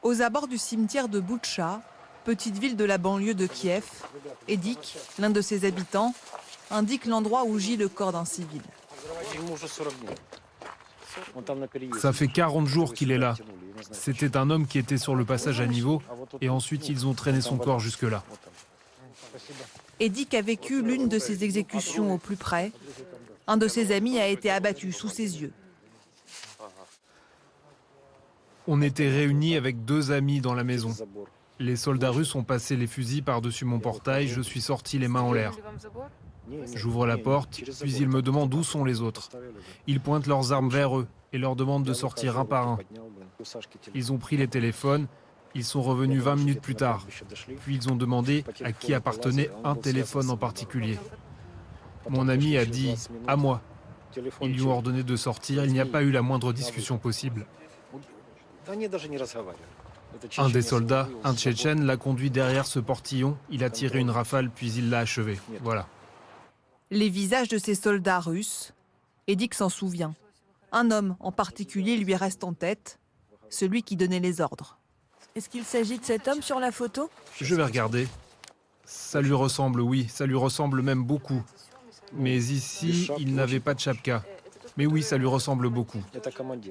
Aux abords du cimetière de Boutcha, petite ville de la banlieue de Kiev, Edik, l'un de ses habitants, indique l'endroit où gît le corps d'un civil. Ça fait 40 jours qu'il est là. C'était un homme qui était sur le passage à niveau et ensuite ils ont traîné son corps jusque-là. Edik a vécu l'une de ces exécutions au plus près. Un de ses amis a été abattu sous ses yeux. On était réunis avec 2 amis dans la maison. Les soldats russes ont passé les fusils par-dessus mon portail, je suis sorti les mains en l'air. J'ouvre la porte, puis ils me demandent où sont les autres. Ils pointent leurs armes vers eux et leur demandent de sortir un par un. Ils ont pris les téléphones, ils sont revenus 20 minutes plus tard. Puis ils ont demandé à qui appartenait un téléphone en particulier. Mon ami a dit « à moi ». Ils lui ont ordonné de sortir, il n'y a pas eu la moindre discussion possible. Un des soldats, un Tchétchène, l'a conduit derrière ce portillon, il a tiré une rafale puis il l'a achevé. Voilà. Les visages de ces soldats russes, Edik s'en souvient. Un homme en particulier lui reste en tête, celui qui donnait les ordres. Est-ce qu'il s'agit de cet homme sur la photo? Je vais regarder. Ça lui ressemble, oui, ça lui ressemble même beaucoup. Mais ici, il n'avait pas de chapka. Mais oui, ça lui ressemble beaucoup.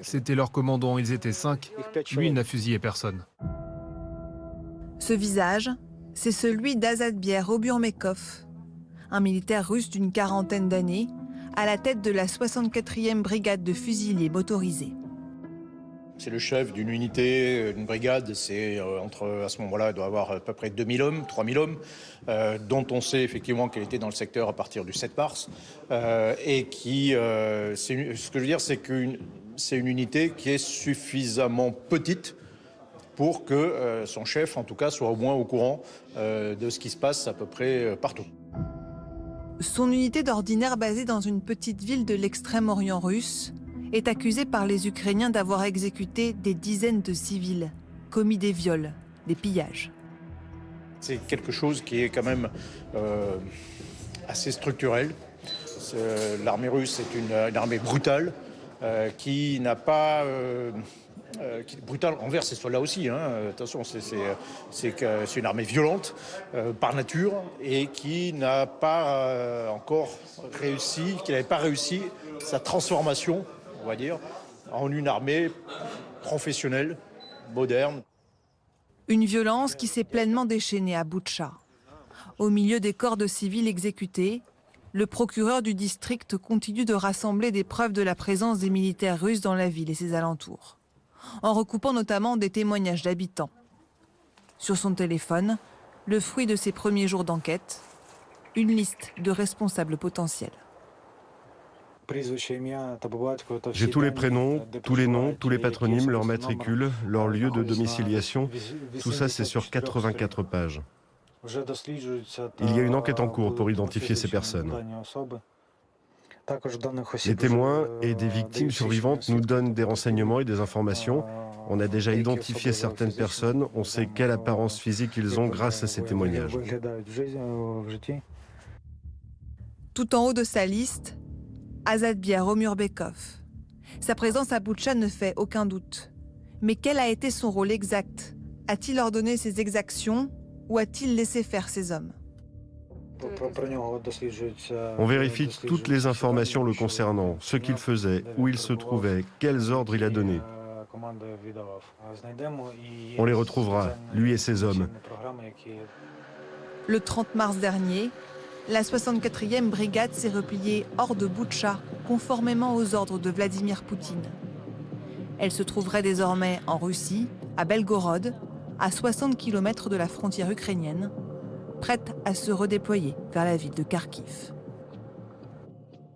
C'était leur commandant, ils étaient 5. Lui, il n'a fusillé personne. Ce visage, c'est celui d'Azatbier Oburmekov, un militaire russe d'une quarantaine d'années, à la tête de la 64e brigade de fusiliers motorisés. C'est le chef d'une unité, d'une brigade, c'est à ce moment-là, il doit avoir à peu près 2000 hommes, 3000 hommes, dont on sait effectivement qu'elle était dans le secteur à partir du 7 mars, et qui, ce que je veux dire, c'est que c'est une unité qui est suffisamment petite pour que son chef, en tout cas, soit au moins au courant de ce qui se passe à peu près partout. Son unité d'ordinaire basée dans une petite ville de l'extrême-orient russe est accusée par les Ukrainiens d'avoir exécuté des dizaines de civils, commis des viols, des pillages. C'est quelque chose qui est quand même assez structurel. L'armée russe est une armée brutale qui n'a pas... brutale envers ces soldats aussi, hein. Attention, c'est une armée violente par nature et qui n'a pas encore réussi, qui n'avait pas réussi sa transformation, on va dire, en une armée professionnelle, moderne. Une violence qui s'est pleinement déchaînée à Boutcha. Au milieu des corps de civils exécutés, le procureur du district continue de rassembler des preuves de la présence des militaires russes dans la ville et ses alentours, en recoupant notamment des témoignages d'habitants. Sur son téléphone, le fruit de ses premiers jours d'enquête, une liste de responsables potentiels. J'ai tous les prénoms, tous les noms, tous les patronymes, leurs matricules, leur lieu de domiciliation. Tout ça, c'est sur 84 pages. Il y a une enquête en cours pour identifier ces personnes. Les témoins et des victimes survivantes nous donnent des renseignements et des informations. On a déjà identifié certaines personnes, on sait quelle apparence physique ils ont grâce à ces témoignages. Tout en haut de sa liste, Azatbier Omurbekov. Sa présence à Boutcha ne fait aucun doute. Mais quel a été son rôle exact? A-t-il ordonné ses exactions ou a-t-il laissé faire ses hommes? On vérifie toutes les informations le concernant, ce qu'il faisait, où il se trouvait, quels ordres il a donnés. On les retrouvera, lui et ses hommes. Le 30 mars dernier, la 64e brigade s'est repliée hors de Boutcha, conformément aux ordres de Vladimir Poutine. Elle se trouverait désormais en Russie, à Belgorod, à 60 km de la frontière ukrainienne, prête à se redéployer vers la ville de Kharkiv.